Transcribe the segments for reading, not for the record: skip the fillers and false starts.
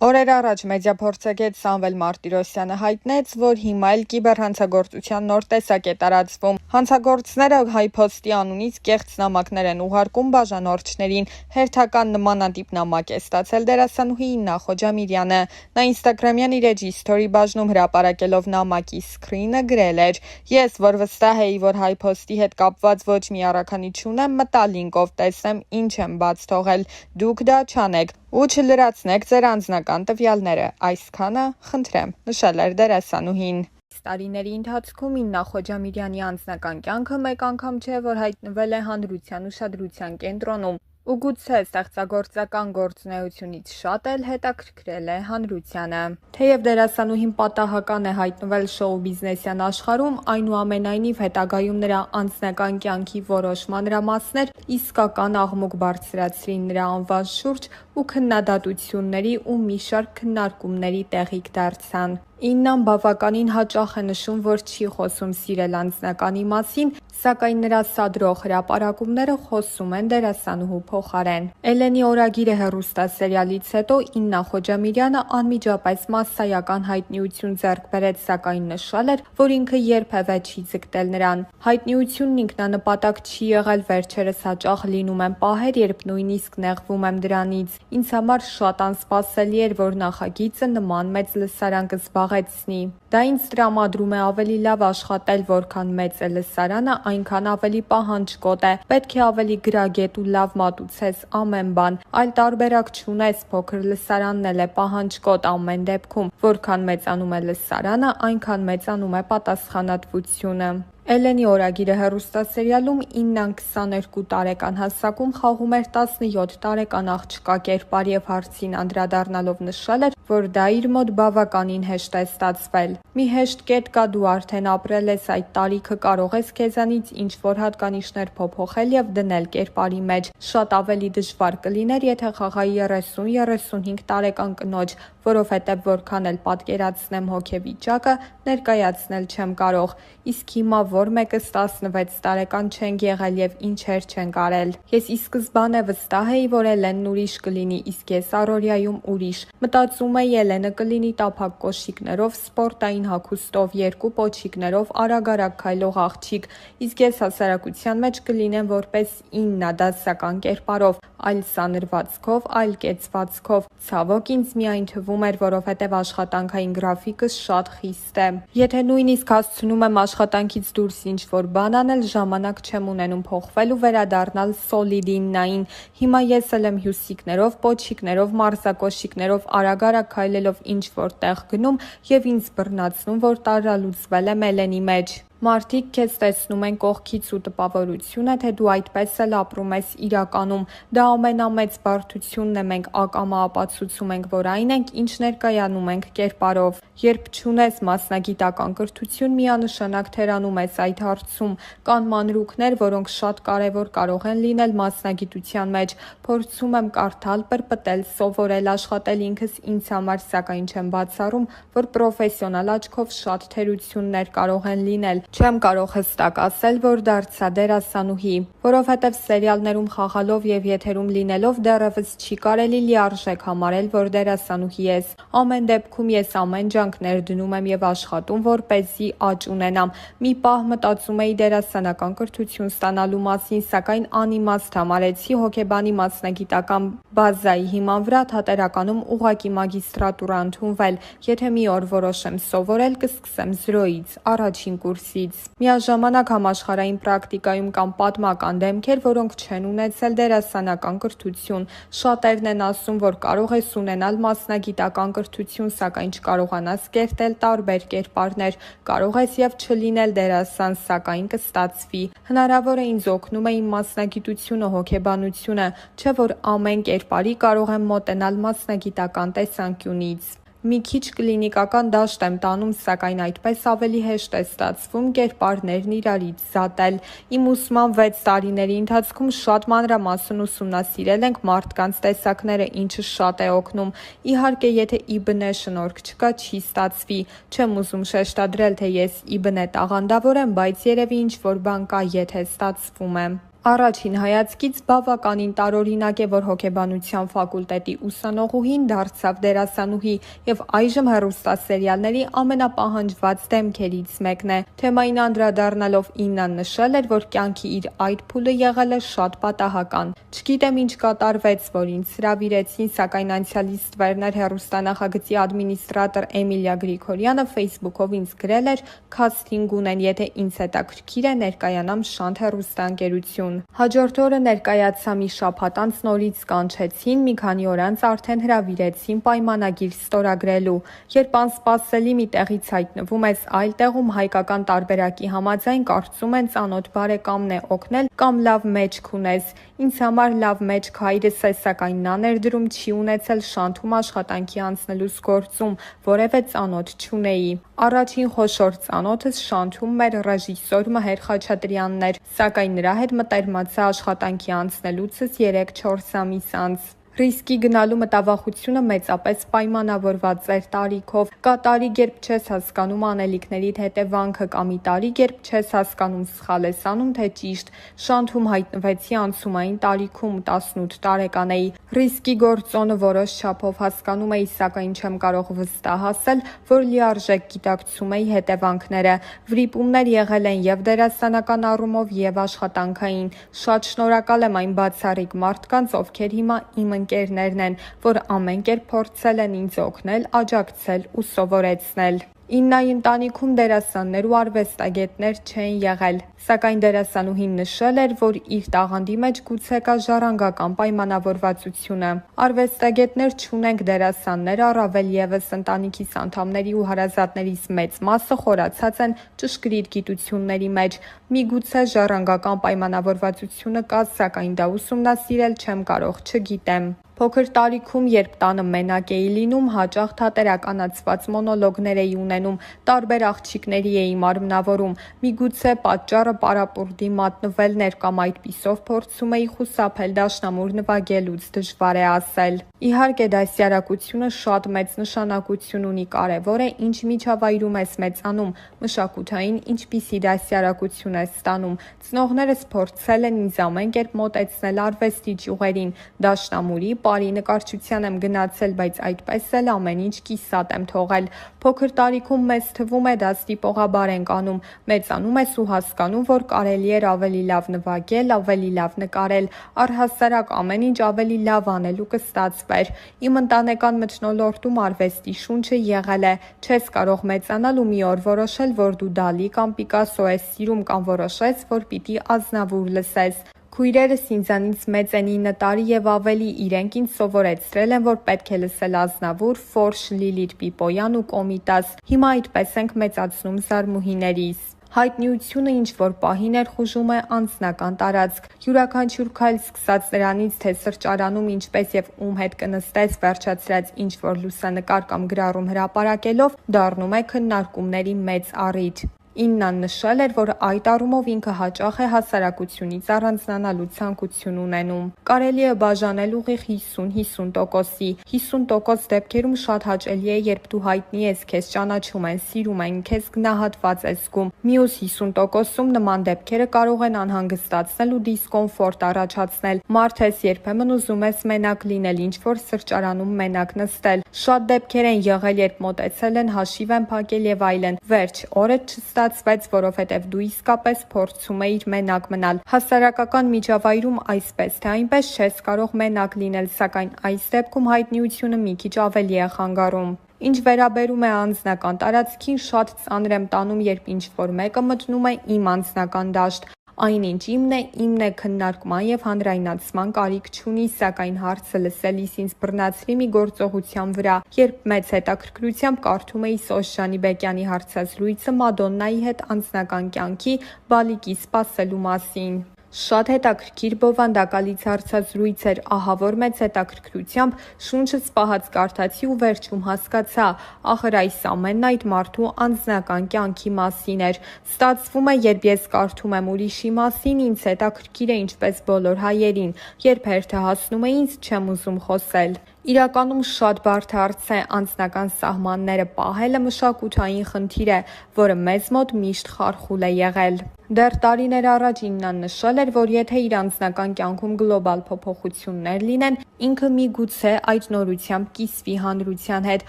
Օրեր առաջ մեդիափորձագետ Սամվել Մարտիրոսյանը հայտնեց, որ հիմա էլ կիբերհանցագործության նոր տեսակ է տարածվում։ Հանցագործները HiPost-ի անունից կեղծ նամակներ են ուղարկում բաժանորդներին։ Հերթական նմանատիպ նամակ է ստացել դերասանուհի Իննա Խոջամիրյանը։ Նա Instagram-յան իր էջի story բաժնում հրապարակելով նամակի screen-ը գրել էր. «Ես, որ վստահ էի, որ HiPost-ի հետ կապված ոչ մի առաքանի չունեմ, մտա լինկով տեսնեմ ինչ եմ բաց թողել։ Դուք դա չանեք ու չլրացնեք ձեր անձնական տվյալները, այսքանը խնդրեմ», նշել էր դերասանուհին։ Տարիների ընթացքում Իննա Խոջամիրյանի անձնական կյանքը մեկ անգամ չէ, որ հայտնվել է հանրության ուշադրության կենտրոնում, ու գուցե ստեղծագործական գործունեությունից շատ էլ հետաքրքրել է հանրությանը։ Թեև դերասանուհին պատահական է հայտնվել շոու բիզնեսյան աշխարհում, այնուամենայնիվ հետագայում նրա անձնական կյանքի որոշ մանրամասներ իսկական աղմուկ բարձրացրին նրա անվան շուրջ ու քննադատությունների ու մի շարք քննարկումների տեղիք դարձան։ Իննան բավականին հաճախ է նշում, որ չի խոսում սիրել անձնականի մասին, սակայն նրա սադրող հրապարակումները խոսում են դերասանուհու փոխարեն։ Էլենի օրագիրը հեռուստասերիալից հետո Իննա Խոջամիրյանը անմիջապես մասսայական հայտնիություն ձեռք բերեց, սակայն նշել էր, որ ինքը երբևէ չի ձգտել նրան։ Հայտնիությունն ինքնանպատակ չի եղել, վերջերս հաճախ լինում են պահեր, երբ նույնիսկ նեղվում եմ դրանից։ Ինձ համար շատ անսպասելի էր, որ նախագիծը նման մեծ լսարան կզբաղեցնի։ Դա ինձ տրամադրում է ավելի լավ աշխատել, որքան մեծ է լսարանը, այնքան ավելի պահանջկոտ է։ Պետք է ավելի գրագետ ու լավ մատուցես ամեն բան, այլ տարբերակ չունես, փոքր լսարանն էլ է պահանջկոտ ամեն դեպքում։ Որքան մեծանում է լսարանը, այնքան մեծանում է պատասխանատվությունը։ Էլենի օրագիրը հեռուստասերիալում Իննան 22 տարեկան հասակում խաղում էր 17 տարեկան աղջկա կերպար և հարցին անդրադառնալով նշել էր, որ դա իր մոտ բավականին հեշտ է ստացվել։ Մի հեշտ կետ կա, դու արդեն ապրել ես այդ տարիքը, կարող ես քեզանից ինչ-որ հատկանիշներ փոփոխել և դնել կերպարի մեջ։ Շատ ավելի դժվար կլիներ, եթե խաղայի 30-35 տարեկան կնոջ, որովհետև որքան էլ պատկերացնեմ հոգեվիճակը, ներկայացնել չեմ կարող։ Իսկ հիմա որ մեկս 16 տարեկան չենք եղել և ինչեր չենք արել։ Ես ի սկզբանե վստահ էի, որ Էլենն ուրիշ կլինի, իսկ ես առօրյայում ուրիշ։ Մտածում էի Էլենը կլինի տափակ կոշիկներով, սպորտային հագուստով, երկու պոչիկներով, արագ-արագ քայլող աղջիկ, իսկ ես հասարակության մեջ կլինեմ որպես Իննա դասական կերպարով, այլ սանրվածքով, այլ կեցվածքով։ Ցավոք ինձ միայն թվում էր, որովհետև աշխատանքային գրաֆիկս շատ խիստ է։ Եթե նույնիսկ հասցնում եմ աշխատանքից դուրս ինչ-որ բան անել, ժամանակ չեմ ունենում փոխվել ու վերադառնալ սոլիդ Իննային։ Հիմա ես էլ եմ հյուսիկներով, պոչիկներով, մարզակոշիկներով, արագ-արագ քայլելով ինչ-որ տեղ գնում և ինձ բռնացնում, որ տարրալուծվել եմ Էլենի մեջ։ Մարդիկ քեզ տեսնում են կողքից ու տպավորություն է, թե դու այդպես էլ ապրում ես իրականում։ Դա ամենամեծ բարդությունն է, մենք ակամա ապացուցում ենք, որ այն ենք, ինչ ներկայանում ենք կերպարով։ Երբ չունես մասնագիտական կրթություն, միանշանակ թերանում ես այդ հարցում։ Կան մանրուքներ, որոնք շատ կարևոր կարող են լինել մասնագիտության մեջ։ Փորձում եմ կարդալ, պրպտել, սովորել, աշխատել ինքս ինձ համար, սակայն չեմ բացառում, որ պրոֆեսիոնալ աչքով շատ թերություններ կարող են լինել։ Չեմ կարող հստակ ասել, որ դարձա դերասանուհի, որովհետև սերիալներում խաղալով և եթերում լինելով դեռևս չի կարելի լիարժեք համարել, որ դերասանուհի ես։ Ամեն դեպքում ես ամեն ջանք ներդնում եմ և աշխատում, որպեսզի աճ ունենամ։ Մի պահ մտածում էի դերասանական կրթություն ստանալու մասին, սակայն անիմաստ համարեցի հոգեբանի մասնագիտական բազայի հիման վրա թատերականում ուղղակի մագիստրատուրա ընդունվել։ Եթե մի օր որոշեմ սովորել, կսկսեմ զրոյից, առաջին կուրսից։ Միաժամանակ համաշխարհային պրակտիկայում կան պատմական դեմքեր, որոնք չեն ունեցել դերասանական կրթություն։ Շատերն են ասում, որ կարող ես ունենալ մասնագիտական կրթություն, սակայն չկարողանաս կերտել տարբեր կերպարներ։ Կարող ես և չլինել դերասան, սակայն կստացվի։ Հնարավոր է ինձ օգնում է իմ մասնագիտությունը, հոգեբանությունը, չէ՞ որ ամեն կերպարի կարող եմ մոտենալ մասնագիտական տեսանկյունից։ Մի քիչ կլինիկական դաշտ եմ տանում, սակայն այդպես ավելի հեշտ է ստացվում կերպարներն իրարից զատել։ Իմ ուսման 6 տարիների ընթացքում շատ մանրամասն ուսումնասիրել ենք մարդկանց տեսակները, ինչը շատ է օգնում։ Իհարկե, եթե ԻԲՆ շնորհք չկա, չի ստացվի։ Չեմ ուզում շեշտադրել, թե ես ԻԲՆ տաղանդավոր եմ, բայց երևի ինչ-որ բան կա, եթե ստացվում է։ Առաջին հայացքից բավականին տարօրինակ է, որ հոգեբանության ֆակուլտետի ուսանողուհին դարձավ դերասանուհի եւ այժմ հեռուստասերիալների ամենապահանջված դեմքերից մեկն է։ Թեմային անդրադառնալով Իննան նշել էր, որ կյանքի իր այդ փուլը եղել է շատ պատահական։ Չգիտեմ ինչ կատարվեց, որ ինձ հրավիրեցին, սակայն անցյալի ստվերներ հեռուստանախագծի ադմինիստրատոր Էմիլիա Գրիգորյանը Facebook-ով ինձ գրել էր՝ քասթինգ ունեն, եթե ինձ հետաքրքիր է, ներկայանամ Շանթ հեռուստաընկերություն։ Հաջորդ օրը ներկայացա մի շաբաթ անց նորից կանչեցին, մի քանի օր անց արդեն հրավիրեցին պայմանագիր ստորագրելու։ Երբ անսպասելի մի տեղից հայտնվում ես այլ տեղում, հայկական տարբերակի համաձայն կարծում են ծանոթ բարեկամն է օգնել կամ լավ մեջք ունես։ Ինձ համար լավ մեջք հայրս է, սակայն նա ներդրում չի ունեցել Շանթում աշխատանքի անցնելուց գործում, որևէ ծանոթ չունեի։ Առաջին խոշոր ծանոթս Շանթում մեր ռեժիսոր Մհեր Խաչատրյանն էր, սակայն նրա հետ մտերմացա աշխատանքի անցնելուցս 3-4 ամիս անց։ Ռիսկի գնալու մտավախությունը մեծապես պայմանավորված էր տարիքով։ Կա տարիք, երբ չես հասկանում անելիքներիդ հետևանքը, կամ մի տարիք, երբ չես հասկանում սխալ ես անում, թե ճիշտ։ Շանթում հայտնվեցի անցումային տարիքում, 18 տարեկան էի։ Ռիսկի գործոնը որոշ չափով հասկանում էի, սակայն չեմ կարող վստահ ասել, որ լիարժեք գիտակցում էի հետևանքները։ Վրիպումներ եղել են եւ դերասանական առումով, եւ աշխատանքային։ Շատ շնորհակալ եմ այն բացառիկ մարդկանց, ովքեր հիմա իմ ընկերներն են, որ ամեն կերպ փորձել են ինձ օգնել, աջակցել ու սովորեցնել։ Իննայի ընտանիքում դերասաններ ու արվեստագետներ չեն եղել, սակայն դերասանուհին նշել էր, որ իր տաղանդի մեջ գուցե կա ժառանգական պայմանավորվածությունը։ Արվեստագետներ չունենք, դերասաններ առավել ևս, ընտանիքիս անդամների ու հարազատներիս մեծ մասը խորացած են ճշգրիտ գիտությունների մեջ։ Միգուցե ժառանգական պայմանավորվածությունը կա, սակայն դա ուսումնասիրել չեմ կարող, չգիտեմ։ Փոքր տարիքում, երբ տանը մենակ էի լինում, հաճախ թատերականացված մոնոլոգներ էի ունենում, տարբեր աղջիկների էի մարմնավորում։ Միգուցե պատճառը պարապուրդի մատնվելն էր կամ այդպիսով փորձում էի խուսափել դաշնամուր նվագելուց, դժվար է ասել։ Իհարկե, դաստիարակությունը շատ մեծ նշանակություն ունի, կարևոր է ինչ միջավայրում ես մեծանում, մշակութային ինչպիսի դաստիարակություն ես ստանում։ Ծնողներս փորձել են ինձ ամեն կերպ մոտեցնել արվեստի ճյուղերին, դաշնամուրի, բարի նկարչության եմ գնացել, բայց այդպես էլ ամեն ինչ կիսատ եմ թողել։ Փոքր տարիքում մեզ թվում է դա ստիպողաբար ենք անում, մեծանում ես ու հասկանում, որ կարելի էր ավելի լավ նվագել, ավելի լավ նկարել, առհասարակ ամեն ինչ ավելի լավ անել ու կստացվեր։ Իմ ընտանեկան մթնոլորտում արվեստի շունչը եղել է, չես կարող մեծանալ ու մի օր որոշել, որ դու Դալի կամ Պիկասո ես սիրում, կամ որոշես, որ պիտի Ազնավուր լսես։ Քույրերս ինձանից մեծ են 9 տարի եւ ավելի, իրենք ինձ սովորեցրել են, որ պետք է լսել Ազնավուր, Ֆորշ, Լիլիթ Պիպոյան ու Կոմիտաս։ Հիմա այդպես ենք մեծացնում զարմուհիներիս։ Հայտնիությունը ինչ-որ պահի ներխուժում է անձնական տարածք։ Յուրաքանչյուր քայլ, սկսած նրանից, թե սրճարանում ինչպես եւ ում հետ կնստես, վերջացրած ինչ-որ լուսանկար կամ գրառում հրապարակելով, դառնում է քննարկումների մեծ առիթ։ Իննան նշել էր, որ այդ առումով ինքը հաճախ է հասարակությունից առանձնանալու ցանկություն ունենում։ Կարելի է բաժանել ուղիղ 50-50%-ի։ 50% դեպքերում շատ հաճելի է, երբ դու հայտնի ես, քեզ ճանաչում են, սիրում են, քեզ գնահատված ես զգում։ Մյուս 50%-ում նման դեպքերը կարող են անհանգստացնել ու դիսկոմֆորտ առաջացնել։ Մարդ ես, երբեմն ուզում ես մենակ լինել, ինչ-որ սրճարանում մենակ նստել։ Շատ դեպքեր են եղել, երբ մոտեցել են, հաշիվ են փակել եւ այլն։ Վերջ, օրը չստացվեց, որովհետև դու իսկապես փորձում էիր մենակ մնալ։ Հասարակական միջավայրում այսպես թե այնպես չես կարող մենակ լինել, սակայն այս դեպքում հայտնիությունը մի քիչ ավելի է խանգարում։ Ինչ վերաբերում է անձնական տարածքին, շատ ծանր եմ տանում, երբ ինչ-որ մեկը մտնում է իմ անձնական դաշտ։ Այնինչ իմն է, քննարկման եւ հանրայնացման կարիք չունի, սակայն հարցը լսելիս ինձ բռնացրի մի գործողության վրա, երբ մեծ հետաքրքրությամբ կարդում էի Սոշյանի Բեկյանի հարցազրույցը Մադոննայի հետ անձնական կյանքի բալիկի սպասելու մասին։ Շատ հետաքրքիր բովանդակալից հարցազրույց էր, ահավոր մեծ հետաքրքրությամբ շունչս պահած կարդացի ու վերջում հասկացա, ախր այս ամենն այդ մարդու անձնական կյանքի մասին էր։ Ստացվում է, երբ ես կարդում եմ ուրիշի մասին, ինձ հետաքրքիր է ինչպես բոլոր հայերին, երբ հերթը հասնում է ինձ, չեմ ուզում խոսել։ Իրականում շատ բարդ հարց է անձնական սահմանները պահելը մշակութային խնդիր է, որը մեզ մոտ միշտ խարխուլ է եղել։ Դեռ տարիներ առաջ Իննան նշել էր, որ եթե իր անձնական կյանքում գլոբալ փոփոխություններ լինեն, ինքը միգուցե այդ նորությամբ կիսվի հանրության հետ։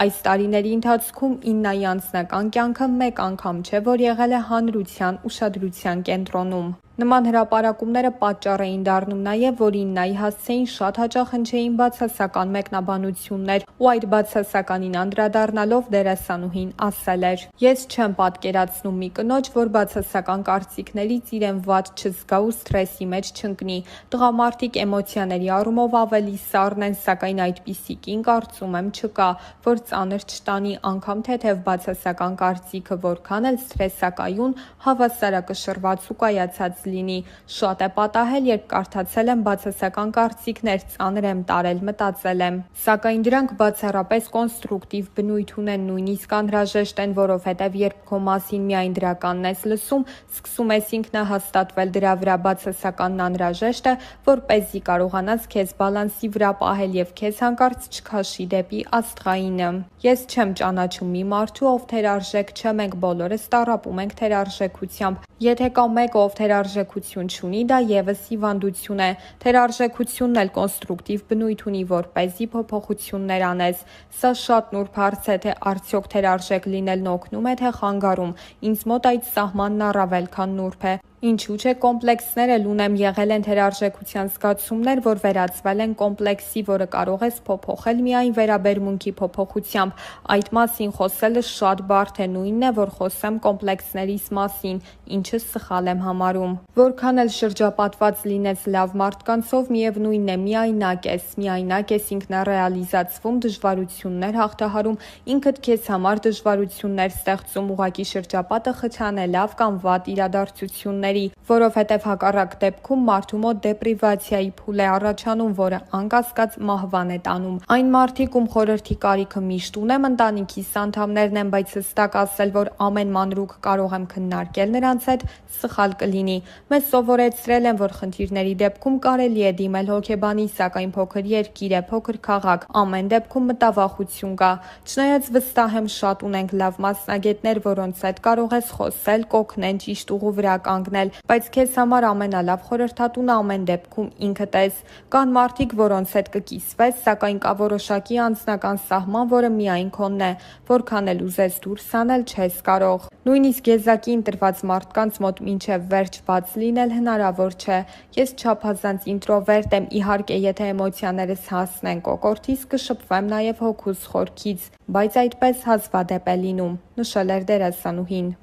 Այս տարիների ընթացքում Իննայի անձնական կյանքը մեկ անգամ չէ, որ եղել է հանրության ուշադրության կենտրոնում։ Նման հրապարակումները պատճառ էին դառնում նաև, որ Իննայի հասցեին շատ հաճախ հնչեին բացասական մեկնաբանություններ, ու այդ բացասականին անդրադառնալով դերասանուհին ասել էր. «Ես չեմ պատկերացնում մի կնոջ, որ բացասական կարծիքներից իրեն վատ չզգա ու սթրեսի մեջ չընկնի։ Տղամարդիկ էմոցիաների առումով ավելի սառն են, սակայն այդպիսի կին կարծում եմ չկա, որ ծանր չտանի անգամ թեթև բացասական կարծիքը, որքան էլ սթրեսակայուն, հավասարակշռված ու կայացած լինի։ Շատ է պատահել, երբ կարդացել եմ բացասական կարծիքներ, ծանր եմ տարել, մտածել եմ։ Սակայն դրանք բացառապես կոնստրուկտիվ բնույթ ունեն, նույնիսկ անհրաժեշտ են, որովհետև երբ քո մասին միայն դրականն ես լսում, սկսում ես ինքնահաստատվել դրա վրա, բացասականն անհրաժեշտ է, որպեսզի կարողանաս քեզ բալանսի վրա պահել և քեզ հանկարծ չքաշի դեպի աստղայինը։ Ես չեմ ճանաչում մի մարդու, ով թերարժեք չէ, մենք բոլորս տառապում ենք թերարժեքությամբ։ Եթե կա մեկը, ով թերարժեքություն չունի, դա ևս հիվանդություն է։ Թերարժեքությունն էլ կոնստրուկտիվ բնույթ ունի, որպեսզի փոփոխություններ անես։ Սա շատ նուրբ հարց է, թե արդյոք թերարժեք լինելն օգնում է, թե խանգարում։ Ինձ մոտ այդ սահմանն առավել քան նուրբ է։ Ինչու՞ չէ, կոմպլեքսներ էլ ունեմ, եղել են թերարժեքության զգացումներ, որ վերածվել են կոմպլեքսի, որը կարող ես փոփոխել միայն վերաբերմունքի փոփոխությամբ։ Այդ մասին խոսելը շատ բարդ է, նույնն է, որ խոսեմ կոմպլեքսներիս մասին, ինչը սխալ եմ համարում։ Որքան էլ շրջապատված լինես լավ մարդկանցով, միևնույնն է, միայնակ ես ինքնառեալիզացվում, դժվարություններ հաղթահարում, ինքդ քեզ համար դժվարություններ ստեղծում, ուղղակի շրջապատը խթանելով կամ վատ իրադարձությունների, որովհետև հակառակ դեպքում մարդու մոտ դեպրիվացիայի փուլ է առաջանում, որը անկասկած մահվան է տանում։ Այն մարդիկ, ում խորհրդի կարիքը միշտ ունեմ, ընտանիքիս անդամներն են, բայց հստակ ասել, որ ամեն մանրուք կարող եմ քննարկել նրանց հետ, սխալ կլինի։ Մեզ սովորեցրել են, որ խնդիրների դեպքում կարելի է դիմել հոգեբանի, սակայն փոքր երկիր է, փոքր քաղաք, ամեն դեպքում մտավախություն կա։ Չնայած վստահ եմ, շատ ունենք լավ մասնագետներ, որոնց հետ կարող ես խոսել, կօգնեն ճիշտ ուղու վրա կանգնել, բայց քեզ համար ամենալավ խորհրդատունը ամեն դեպքում ինքդ ես։ Կան մարդիկ, որոնց հետ կկիսվես, սակայն կա որոշակի անձնական սահման, որը միայն քոնն է, որքան էլ ուզես դուրս հանել, չես կարող։ Նույնիսկ եզակի ընտրված մարդկանց մոտ մինչև վերջ բաց լինել հնարավոր չէ։ Ես չափազանց ինտրովերտ եմ, իհարկե, եթե էմոցիաներս հասնեն կոկորդիս, կշփվեմ նաև հոգուս խորքից, բայց այդպես հազվադեպ է լինում, նշել էր դերասանուհին։